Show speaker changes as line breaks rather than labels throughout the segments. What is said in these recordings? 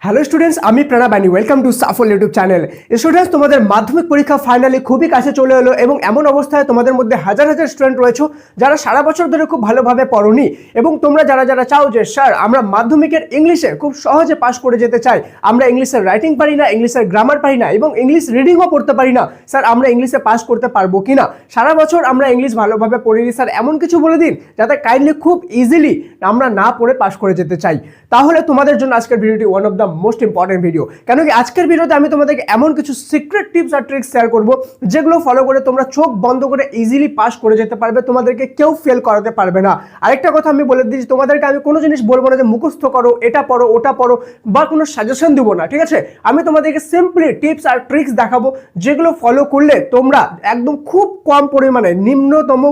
Hello students, আমি প্রণব বানি। Welcome to Shuffle YouTube channel. Students, তোমাদের মাধ্যমিক পরীক্ষা ফাইনালি খুবই কাছে চলে এলো এবং এমন অবস্থায় তোমাদের মধ্যে হাজার হাজার স্টুডেন্ট রয়েছে যারা সারা বছর ধরে খুব ভালোভাবে পড়োনি এবং তোমরা যারা যারা চাও যে স্যার আমরা মাধ্যমিকের ইংলিশে খুব সহজে পাস করে যেতে চাই, আমরা ইংলিশের রাইটিং পারি না, ইংলিশের গ্রামার পারি না এবং ইংলিশ রিডিংও পড়তে পারি না, স্যার আমরা ইংলিশে পাস করতে পারবো কিনা? সারা বছর আমরা ইংলিশ ভালোভাবে পড়িনি স্যার, এমন কিছু বলে দিন যাতে কাইন্ডলি খুব ইজিলি আমরা না পড়ে পাস করে যেতে চাই। তাহলে তোমাদের জন্য আজকের ভিডিওটি one of the most important video. কেন কি আজকের ভিডিওতে আমি তোমাদেরকে এমন কিছু সিক্রেট টিপস আর ট্রিক্স শেয়ার করব যেগুলো ফলো করে তোমরা চোখ বন্ধ করে ইজিলি পাস করে যেতে পারবে, তোমাদেরকে কেউ ফেল করাতে পারবে না। আরেকটা কথা আমি বলে দিচ্ছি, তোমাদেরকে আমি কোনো জিনিস বলবো না যে মুখস্থ করো, এটা পড়ো, ওটা পড়ো বা কোনো সাজেশন দিব না, ঠিক আছে? আমি তোমাদেরকে সিম্পলি টিপস আর ট্রিক্স দেখাবো যেগুলো ফলো করলে তোমরা একদম খুব কম পরিমাণে নিম্নতম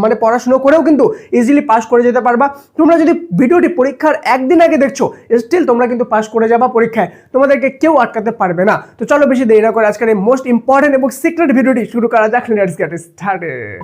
মানে পড়াশোনা করেও কিন্তু ইজিলি পাস করে যেতে পারবা। তোমরা যদি ভিডিওটি পরীক্ষার একদিন আগে দেখছো, স্টিল তোমরা কিন্তু পাস করে যাবা পরীক্ষায়, তোমাদেরকে কেউ আটকাতে পারবে না। তো চলো বেশি দেরি না করে আজকের এই মোস্ট ইম্পর্টেন্ট এবং সিক্রেট ভিডিওটি শুরু করা যাক। Let's get started.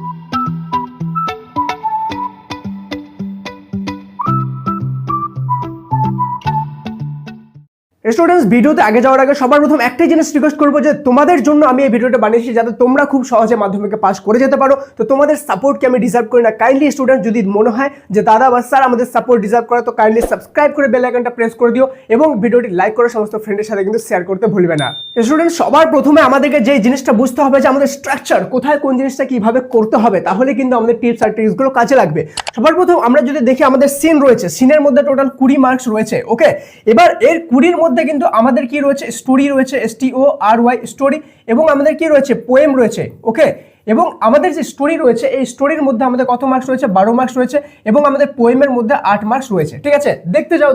স্টুডেন্টস, ভিডিওতে আগে যাওয়ার আগে সবার প্রথম একটাই জিনিস রিকোয়েস্ট করবো যে তোমাদের জন্য আমি এই ভিডিওটা বানিয়েছি যাতে তোমরা খুব সহজে মাধ্যমিকে পাস করে যেতে পারো। তো তোমাদের সাপোর্টকে আমি ডিজার্ভ করি না। কাইন্ডলি স্টুডেন্ট, যদি মনে হয় যে দাদা বা স্যার আমাদের সাপোর্ট ডিজার্ভ করে, তো কাইন্ডলি সাবস্ক্রাইব করে বেল আইকনটা প্রেস করে দিও এবং ভিডিওটি লাইক করে সমস্ত ফ্রেন্ডের সাথে কিন্তু শেয়ার করতে ভুলবে না। স্টুডেন্ট, সবার প্রথমে আমাদেরকে যে জিনিসটা বুঝতে হবে যে আমাদের স্ট্রাকচার কোথায়, কোন জিনিসটা কিভাবে করতে হবে, তাহলে কিন্তু আমাদের টিপস আর ট্রিক্সগুলো কাজে লাগবে। সবার প্রথম আমরা যদি দেখি আমাদের সিন রয়েছে, সিনের মধ্যে টোটাল 20 মার্কস রয়েছে। ওকে, এবার এর 20-র মধ্যে কিন্তু আমাদের কি রয়েছে, স্টোরি রয়েছে, STORY স্টোরি, এবং আমাদের কি রয়েছে, পোয়েম রয়েছে। ওকে, এবং আমাদের যে স্টোরি রয়েছে এই স্টোরির মধ্যে আমাদের কত মার্কস রয়েছে, 12 মার্কস রয়েছে এবং আমাদের পোয়েমের মধ্যে 8 মার্কস রয়েছে। ঠিক আছে, দেখতে যাও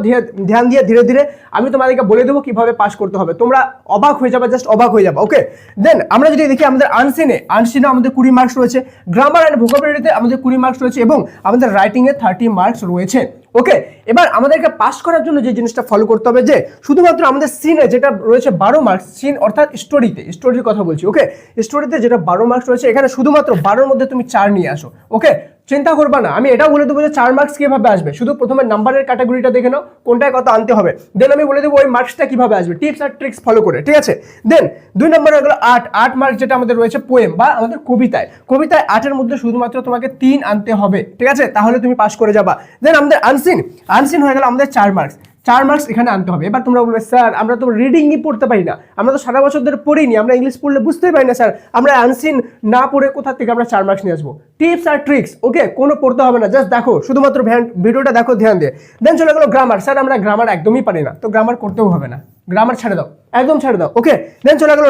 ধ্যান দিয়ে ধীরে ধীরে, আমি তোমাদেরকে বলে দেবো কিভাবে পাস করতে হবে, তোমরা অবাক হয়ে যাবে, জাস্ট অবাক হয়ে যাবে। ওকে, দেন আমরা যদি দেখি আমাদের আনসিনে আমাদের 20 মার্কস রয়েছে, গ্রামার অ্যান্ড ভোকাবুলারিতে আমাদের 20 মার্কস রয়েছে এবং আমাদের রাইটিংয়ে 30 মার্কস রয়েছে। ওকে, এবার আমাদেরকে পাস করার জন্য যে জিনিসটা ফলো করতে হবে যে শুধুমাত্র আমাদের সিনে যেটা রয়েছে 12 মার্কস, সিন অর্থাৎ স্টোরির কথা বলছি। ওকে, স্টোরিতে যেটা 12 মার্কস রয়েছে, এখানে শুধুমাত্র 12-র মধ্যে তুমি 4 নিয়ে আসো। ওকে, চিন্তা করবা না, আমি এটাও বলে দেবো যে 4 মার্কস কিভাবে আসবে। শুধু প্রথমে নাম্বারের ক্যাটাগরিটা দেখে নাও কোনটায় কত আনতে হবে, দেন আমি বলে দেবো ওই মার্কসটা কিভাবে আসবে, টিপস আর ট্রিক্স ফলো করে। ঠিক আছে, দেন 2 নম্বরে হলো 8 মার্কস যেটা আমাদের রয়েছে পোয়েম বা আমাদের কবিতায় 8-এর মধ্যে শুধুমাত্র তোমাকে 3 আনতে হবে। ঠিক আছে, তাহলে তুমি পাস করে যাবা। দেন আমাদের আনসিন হয়ে গেল আমাদের 4 মার্কস, 4 মার্কস এখানে আনতে হবে। এবার তোমরা বলবে স্যার আমরা তো রিডিংই পড়তে পারি না, আমরা তো সারা বছর ধরে পড়িনি, আমরা ইংলিশ পড়লে বুঝতেই পারি না স্যার, আমরা আনসিন না পড়ে কোথা থেকে আমরা 4 মার্কস নিয়ে আসবো? টিপস আর ট্রিক্স। ওকে, কোনো পড়তে হবে না, জাস্ট দেখো, শুধুমাত্র ভিডিওটা দেখো ধ্যান দিয়ে। দেন চলে গেলো গ্রামার, স্যার আমরা গ্রামার একদমই পারি না, তো গ্রামার করতেও হবে না, গ্রামার ছেড়ে দাও, একদম ছেড়ে দাও। ওকে, দেন চলে গেলো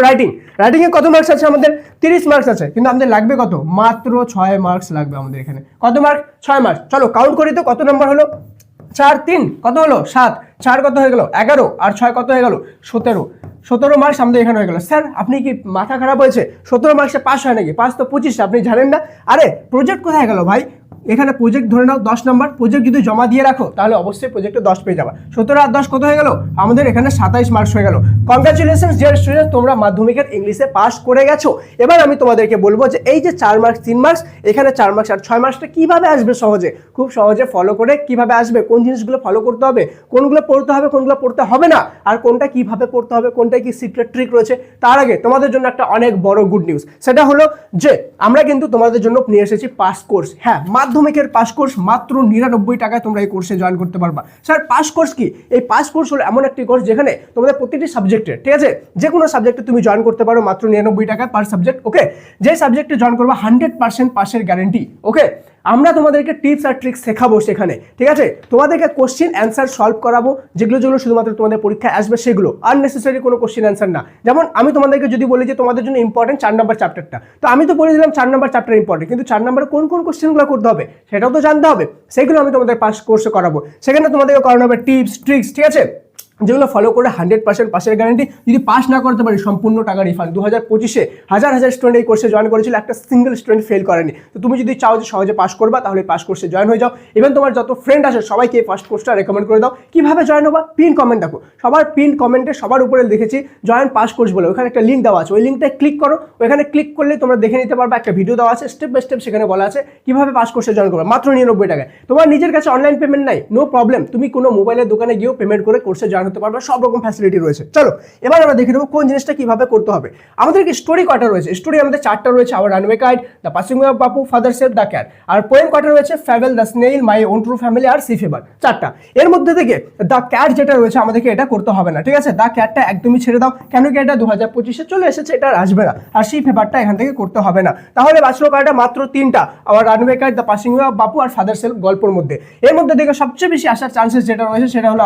রাইটিংয়ে কত মার্কস আছে আমাদের? 30 মার্কস আছে, কিন্তু আমাদের লাগবে কত? মাত্র 6 মার্কস লাগবে আমাদের এখানে। কত মার্ক? 6 মার্কস। চলো কাউন্ট করি তো কত নাম্বার হলো। 4 3 কত হলো? 7, 4 কত হয়ে গেল? 11, আর 6 কত হয়ে গেল? 17 মার্কস আমাদের এখানে হয়ে গেল। স্যার আপনি কি মাথা খারাপ হয়েছে? 17 মার্কসে পাস হয় নাকি? পাস তো 25, আপনি জানেন না? আরে প্রজেক্ট কোথায় গেল ভাই? এখানে প্রজেক্ট ধরে নাও 10 নাম্বার, প্রজেক্ট যদি জমা দিয়ে রাখো তাহলে অবশ্যই প্রজেক্টে 10 পেয়ে যাবা। 17 আর 10 কত হয়ে গেল? আমাদের এখানে 27 মার্কস হয়ে গেল। কংগ্রাচুলেশনস ডিয়ার স্টুডেন্ট, তোমরা মাধ্যমিকের ইংলিশে পাস করে গেছো। এবার আমি তোমাদেরকে বলবো যে এই যে 4 মার্কস, 3 মার্কস, এখানে 4 মার্কস আর 6 মার্কসটা কিভাবে আসবে সহজে, খুব সহজে ফলো করে কিভাবে আসবে, কোন জিনিসগুলো ফলো করতে হবে, কোনগুলো পড়তে হবে, কোনগুলো পড়তে হবে না, আর কোনটা কিভাবে পড়তে হবে, কোনটা কি সিক্রেট ট্রিক রয়েছে। তার আগে তোমাদের জন্য একটা অনেক বড় গুড নিউজ, সেটা হলো যে আমরা কিন্তু তোমাদের জন্য নিয়ে এসেছি পাস কোর্স। হ্যাঁ, মাধ্যমিকের পাস কোর্স মাত্র 99 টাকায় তোমরা এই কোর্সে জয়েন করতে পারবা। স্যার পাস কোর্স কি? এই পাস কোর্স হলো এমন একটি কোর্স যেখানে তোমাদের প্রতিটি সাবজেক্টে, ঠিক আছে, যে কোনো সাবজেক্টে তুমি জয়েন করতে পারো মাত্র 99 টাকায় পার সাবজেক্ট। ওকে, যে সাবজেক্টে জয়েন করবা 100% পাসের গ্যারেন্টি। ওকে, আমরা তোমাদেরকে টিপস আর ট্রিক্স শেখাবো সেখানে। ঠিক আছে, তোমাদেরকে কোশ্চেন অ্যান্সার সলভ করাবো, যেগুলো শুধুমাত্র তোমাদের পরীক্ষায় আসবে, সেগুলো আননেসেসারি কোনো কোশ্চেন অ্যান্সার না। যেমন আমি তোমাদেরকে যদি বলি যে তোমাদের জন্য ইম্পর্টেন্ট 4 নম্বর চ্যাপ্টারটা, তো আমি তো বলে দিলাম 4 নম্বর চ্যাপ্টার ইম্পর্টেন্ট, কিন্তু 4 নম্বরে কোন কোন কোশ্চেনগুলো করতে হবে সেটাও তো জানতে হবে। সেগুলো আমি তোমাদের পাস কোর্সে করাবো, সেখানে তোমাদেরকে করানো হবে টিপস ট্রিক্স। ঠিক আছে, যেগুলো ফলো করে 100% পাসের গ্যারান্টি। যদি পাস না করতে পারি সম্পূর্ণ টাকা রিফান্ড। 2025-এ হাজার স্টুডেন্ট এই কোর্সে জয়েন করেছিল, একটা সিঙ্গেল স্টুডেন্ট ফেল করেনি। তো তুমি যদি চাও যে সহজে পাস করবা তাহলে পাস কোর্সে জয়েন হয়ে যাও। ইভেন তোমার যত ফ্রেন্ড আছে সবাইকে এই ফার্স্ট কোর্সটা রেকমেন্ড করে দাও। কিভাবে জয়েন হবা? পিন কমেন্ট দেখো, সবার পিন কমেন্টে সবার উপরে দেখেছি জয়েন পাস কোর্স বলে, ওখানে একটা লিঙ্ক দেওয়া আছে, ওই লিঙ্কটা ক্লিক করো। ওইখানে ক্লিক করলে তোমরা দেখে নিতে পারবে, একটা ভিডিও দেওয়া আছে স্টেপ বাই স্টেপ, সেখানে বলা আছে কিভাবে পাস কোর্সে জয়েন করবে মাত্র 99 টাকায়। তোমার নিজের কাছে অনলাইন পেমেন্ট নাই, নো প্রবলেম, তুমি কোনো মোবাইলের দোকানে গিয়েও পেমেন্ট করে কোর্সে জয়েন হতে পারবে, সব রকম ফ্যাসিলিটি রয়েছে। চলো এবার আমরা দেখে নেবো কোন জিনিসটা কিভাবে করতে হবে। আমাদের কি স্টোরি কয়টা রয়েছে? স্টোরি আমাদের 4টা রয়েছে, our runway guide, the passing of Bapu, father save, the cat. আর পোয়েম কয়টা রয়েছে? Fable, the snail, my own true family আর সি ফেভার, 4টা। এর মধ্যে থেকে দ্য ক্যাট যেটা রয়েছে আমাদেরকে এটা করতে হবে না, ঠিক আছে? দ্য ক্যাটটা একদমই ছেড়ে দাও, কেন কি এটা 2025-এ চলে এসেছে, এটা আর আসবে না। আর সি ফেভারটা এখান থেকে করতে হবে না। তাহলে বাঁচলো কয়টা? মাত্র 3টা, our runway guide, the passing of Bapu আর ফাদার সেভ গল্পের মধ্যে। এর মধ্যে থেকে সবচেয়ে বেশি আসার চান্সেস যেটা রয়েছে সেটা হলো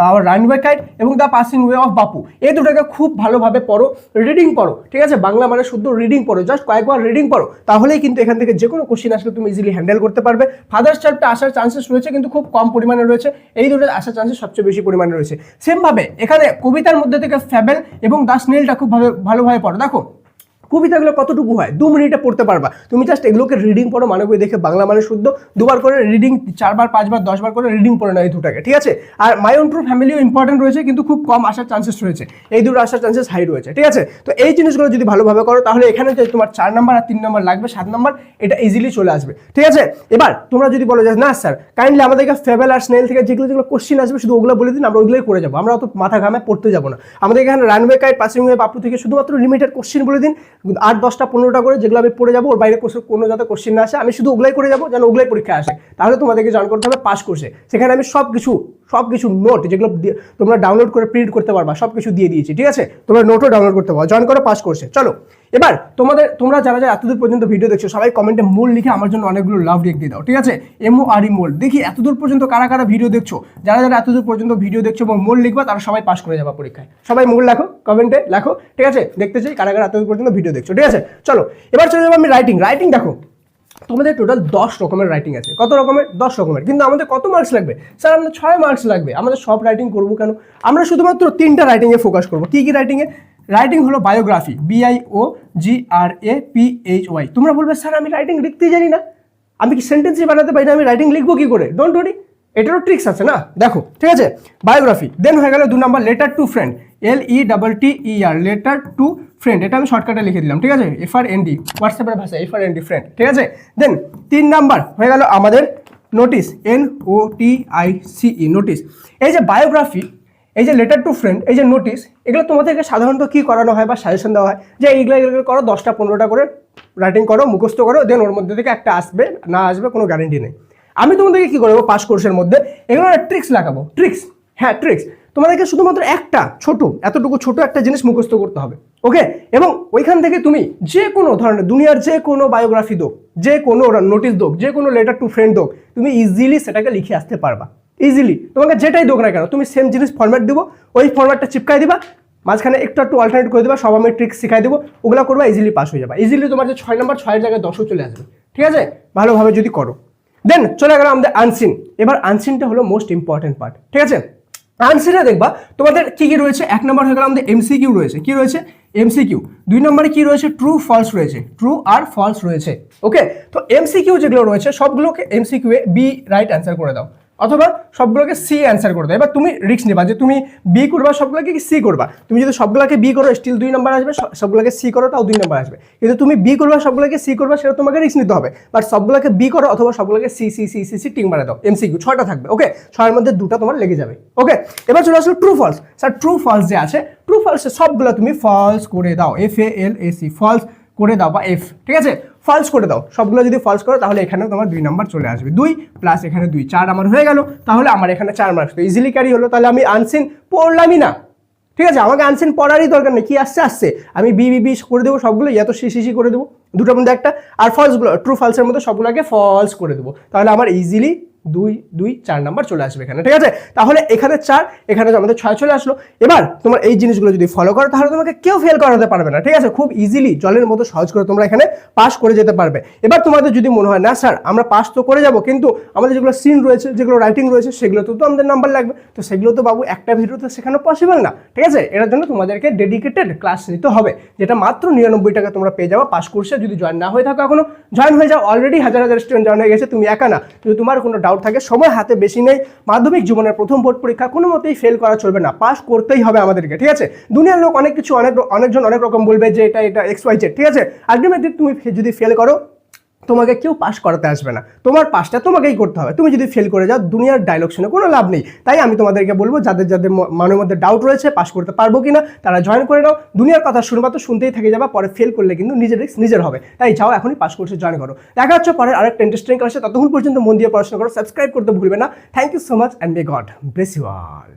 আওয়ার রানওয়ে গাইড এবং দ্য পাসিং ওয়ে অফ বাপু। এই দুটোকে খুব ভালোভাবে পড়ো, রিডিং পড়ো, ঠিক আছে? বাংলা মানে শুদ্ধ রিডিং পড়ো, জাস্ট কয়েকবার রিডিং পড়ো, তাহলেই কিন্তু এখান থেকে যে কোনো কোশ্চেন আসলে তুমি ইজিলি হ্যান্ডেল করতে পারবে। ফাদার সেভটা আসার চান্সেস রয়েছে কিন্তু খুব কম পরিমাণে রয়েছে, এই দুটো আসার চান্সেস সবচেয়ে বেশি পরিমাণে রয়েছে। সেমভাবে এখানে কবিতার মধ্যে থেকে ফেবেল এবং দ্য স্নেইলটা খুব ভালোভাবে পড়ো। দেখো কবিতাগুলো কতটুকু হয়, 2 মিনিটে পড়তে পারবা তুমি, জাস্ট এগুলোকে রিডিং পড়ো, মানে বই দেখে বাংলা মানে শুদ্ধ, 2বার করে রিডিং, 4বার 5বার 10বার করে রিডিং পড়ে নাও এই দুটাকে, ঠিক আছে? আর মাই ওন ট্রু ফ্যামিলিও ইম্পর্টেন্ট রয়েছে কিন্তু খুব কম আসার চান্সেস রয়েছে, এই দুটো আসার চান্সেস হাই রয়েছে, ঠিক আছে? তো এই জিনিসগুলো যদি ভালোভাবে করো তাহলে এখানে যে তোমার 4 নাম্বার আর 3 নাম্বার লাগবে, 7 নাম্বার এটা ইজিলি চলে আসবে, ঠিক আছে? এবার তোমরা যদি বলো যে না স্যার কাইন্ডলি আমাদেরকে ফেবেল আর স্নেইল থেকে যেগুলো কোশ্চেন আসবে শুধু ওগুলো বলে দিন, আমরা ওগুলোই করে যাবো, আমরা অত মাথা ঘামে পড়তে যাবো না। আমাদের এখানে রানওয়ে গাইড, পাসিং ওয়ে বাপু থেকে শুধুমাত্র লিমিটেড কোশ্চেন বলে দিন, 8, 10টা, 15টা করে, যেগুলো আমি পড়ে যাবো, ওর বাইরে কোনো যাতে কোশ্চেন না আসে, আমি শুধু ওগুলাই করে যাবো যেন ওগুলাই পরীক্ষা আসে। তাহলে তোমাদেরকে জয়েন করতে হবে পাস কোর্সে, সেখানে আমি সবকিছু নোট যেগুলো তোমরা ডাউনলোড করে প্রিন্ট করতে পারবা সবকিছু দিয়ে দিয়েছি, ঠিক আছে? তোমরা নোটও ডাউনলোড করতে পারো, জয়েন করো পাস কোর্সে। চলো এবার তোমরা যারা এতদূর পর্যন্ত ভিডিও দেখছো সবাই কমেন্টে মোল লিখে আমার জন্য অনেকগুলো লাভ রেখ দিয়ে দাও, ঠিক আছে? MORE মোল, দেখি এতদূর পর্যন্ত কারা কারা ভিডিও দেখছো, যারা এতদূর পর্যন্ত ভিডিও দেখছো এবং মোল লিখবা তারা সবাই পাস করে যাবা পরীক্ষায়। সবাই মোল লেখো, কমেন্টে লেখো, ঠিক আছে? দেখতে চাই কারা কারা এতদূর পর্যন্ত ভিডিও দেখছো, ঠিক আছে? চলো এবার চলে যাবো আমি রাইটিং। দেখো তোমাদের টোটাল 10 রকমের রাইটিং আছে। কত রকমের? 10 রকমের। কিন্তু আমাদের কত মার্কস লাগবে? স্যার আমাদের 6 মার্কস লাগবে। আমাদের সব রাইটিং করবো কেন? আমরা শুধুমাত্র 3টা রাইটিংয়ে ফোকাস করবো। কি রাইটিংয়ে? রাইটিং হলো বায়োগ্রাফি, BIOGRAPHY। তোমরা বলবে স্যার আমি রাইটিং লিখতেই জানি না, আমি কি সেন্টেন্সই বানাতে পারি না, আমি রাইটিং লিখবো কি করে? ডোন্ট ওয়ারি, এটারও ট্রিক্স আছে না, দেখো, ঠিক আছে? বায়োগ্রাফি। দেন হয়ে গেল 2 number letter to friend, LETTER, letter to friend, এটা আমি শর্টকাটে লিখে দিলাম, ঠিক আছে? FRND, হোয়াটসঅ্যাপের ভাষা FRND, ফ্রেন্ড, ঠিক আছে? দেন 3 নাম্বার হয়ে গেল আমাদের নোটিস, NOTICE, নোটিস। এই যে বায়োগ্রাফি, এই যে লেটার টু ফ্রেন্ড, এই যে নোটিস, এগুলো তোমাদেরকে সাধারণত কি করানো হয় বা সাজেশন দেওয়া হয় যে এইগুলো করো, 10টা 15টা করে রাইটিং করো, মুখস্থ করো, দেন ওর মধ্যে থেকে একটা আসবে না আসবে কোনো গ্যারেন্টি নেই। আমি তোমাদেরকে কি করবো পাস কোর্সের মধ্যে এগুলো ট্রিক্স লাগাবো, ট্রিক্স, হ্যাঁ ট্রিক্স। তোমাদেরকে শুধুমাত্র একটা এতটুকু ছোট একটা জিনিস মুখস্থ করতে হবে, ওকে? এবং ওইখান থেকে তুমি যে কোনো ধরনের দুনিয়ার যে কোনো বায়োগ্রাফি দোক, যে কোনো নোটিস দোক, যে কোনো লেটার টু ফ্রেন্ড দোক, তুমি ইজিলি সেটাকে লিখে আসতে পারবা, ইজিলি। তোমাকে যেটাই দোক না কেন তুমি সেম জিনিস ফরম্যাট দেবো, ওই ফরম্যাটটা চিপকাই দিবা, মাঝখানে একটু অল্টারনেট করে দেবা, সব আমি ট্রিক্স শিখাই দেবো, ওগুলো করবা, ইজিলি পাস হয়ে যাবে। ইজিলি তোমার যে 6 নাম্বার 6-এর জায়গায় 10ও চলে আসবে, ঠিক আছে? ভালোভাবে যদি করো। দেন চলে গেল আমাদের আনসিন। এবার আনসিনটা হলো মোস্ট ইম্পর্টেন্ট পার্ট, ঠিক আছে? আনসিনে দেখবা তোমাদের কি রয়েছে। 1 নম্বর হয়ে গেল আমাদের MCQ রয়েছে, কি রয়েছে? MCQ। 2 নম্বরে কি রয়েছে? ট্রু ফলস রয়েছে, ট্রু আর ফলস রয়েছে, ওকে? তো MCQ যেগুলো রয়েছে সবগুলোকে MCQ এ B রাইট অ্যান্সার করে দাও, অথবা সবগুলোকে সি অ্যান্সার করে দাও। এবার তুমি রিস্ক নেবা যে তুমি বি করবা সবগুলোকে কি সি করবা। তুমি যদি সবগুলোকে বি করো স্টিল 2 নাম্বার আসবে, সবগুলোকে সি করো তাও 2 নাম্বার আসবে। কিন্তু তুমি বি করবা সবগুলোকে সি করবা, সেটা তোমাকে রিস্ক নিতে হবে। বাট সবগুলোকে বি করো অথবা সবগুলোকে C C C C C tick মারা দাও। MCQ 6টা থাকবে, ওকে? 6-এর মধ্যে 2টা তোমার লেগে যাবে, ওকে? এবার চলে আসলো true false. Sir true false যে আছে, ট্রু ফলসে সবগুলো তুমি ফলস করে দাও, FALSE, ফলস করে দাও, বা F, ঠিক আছে? ফলস করে দাও সবগুলো। যদি ফলস করো তাহলে এখানে তোমার 2 নাম্বার চলে আসবে, 2 প্লাস এখানে 2, 4 আমার হয়ে গেল। তাহলে আমার এখানে 4 মার্কস তো ইজিলি ক্যারি হলো। তাহলে আমি আনসিন পড়লামই না, ঠিক আছে? আমাকে আনসিন পড়ারই দরকার নেই, কি আসছে আমি বি করে দেবো সবগুলো, ইয়া তো সি করে দেবো, দুটোর মধ্যে একটা। আর ফলসগুলো ট্রু ফলসের মধ্যে সবগুলোকে ফলস করে দেবো, তাহলে আমার ইজিলি 2, 4 নাম্বার চলে আসবে এখানে, ঠিক আছে? তাহলে এখানে 4, এখানে আমাদের 6 চলে আসলো। এবার তোমার এই জিনিসগুলো যদি ফলো করো তাহলে তোমাকে কেউ ফেল করাতে পারবে না, ঠিক আছে? খুব ইজিলি জলের মতো সহজ করে তোমরা এখানে পাস করে যেতে পারবে। এবার তোমাদের যদি মনে হয় না স্যার আমরা পাস তো করে যাব, কিন্তু আমাদের যেগুলো সিন রয়েছে, যেগুলো রাইটিং রয়েছে, সেগুলো তো আমাদের নাম্বার লাগবে, তো সেগুলো তো বাবু একটা ভিডিওতে শেখানো পসিবল না, ঠিক আছে? এটার জন্য তোমাদেরকে ডেডিকেটেড ক্লাস নিতে হবে, যেটা মাত্র 99 টাকা তোমরা পেয়ে যাবে পাস কোর্সে। যদি জয়েন না হয়ে থাকো এখনো, জয়েন হয়ে যাও। অলরেডি হাজার স্টুডেন্ট জয়েন হয়ে গেছে, তুমি একা না। যদি তোমার কোনো ডাউট থাকে, সময় হাতে বেশি নেই, মাধ্যমিক জীবনের প্রথম বোর্ড পরীক্ষা, কোনো মতেই ফেল করা চলবে না, পাস করতেই হবে আমাদেরকে, ঠিক আছে? দুনিয়ার লোক অনেক কিছু অনেকজন অনেক রকম বলবে যে এটা XYZ, ঠিক আছে? আলটিমেটলি তুমি যদি ফেল করো তোমাকে কেউ পাস করাতে আসবে না, তোমার পাসটা তোমাকেই করতে হবে। তুমি যদি ফেল করে যাও দুনিয়ার ডায়লগ শুনে কোনো লাভ নেই। তাই আমি তোমাদেরকে বলবো যাদের যাদের মনের মধ্যে ডাউট রয়েছে পাস করতে পারবো কিনা তারা জয়েন করে নাও। দুনিয়ার কথা শুনবা তো শুনতেই থেকে যাবা, পরে ফেল করলে কিন্তু নিজের রিস্ক নিজের হবে। তাই যাও এখনই পাস কোর্সে জয়েন করো। দেখা হচ্ছে পরে আরেকটা ইন্টারেস্টিং ক্লাসে, ততক্ষণ পর্যন্ত মন দিয়ে পড়াশোনা করো, সাবস্ক্রাইব করতে ভুলবে না। Thank you so much and may God bless you all.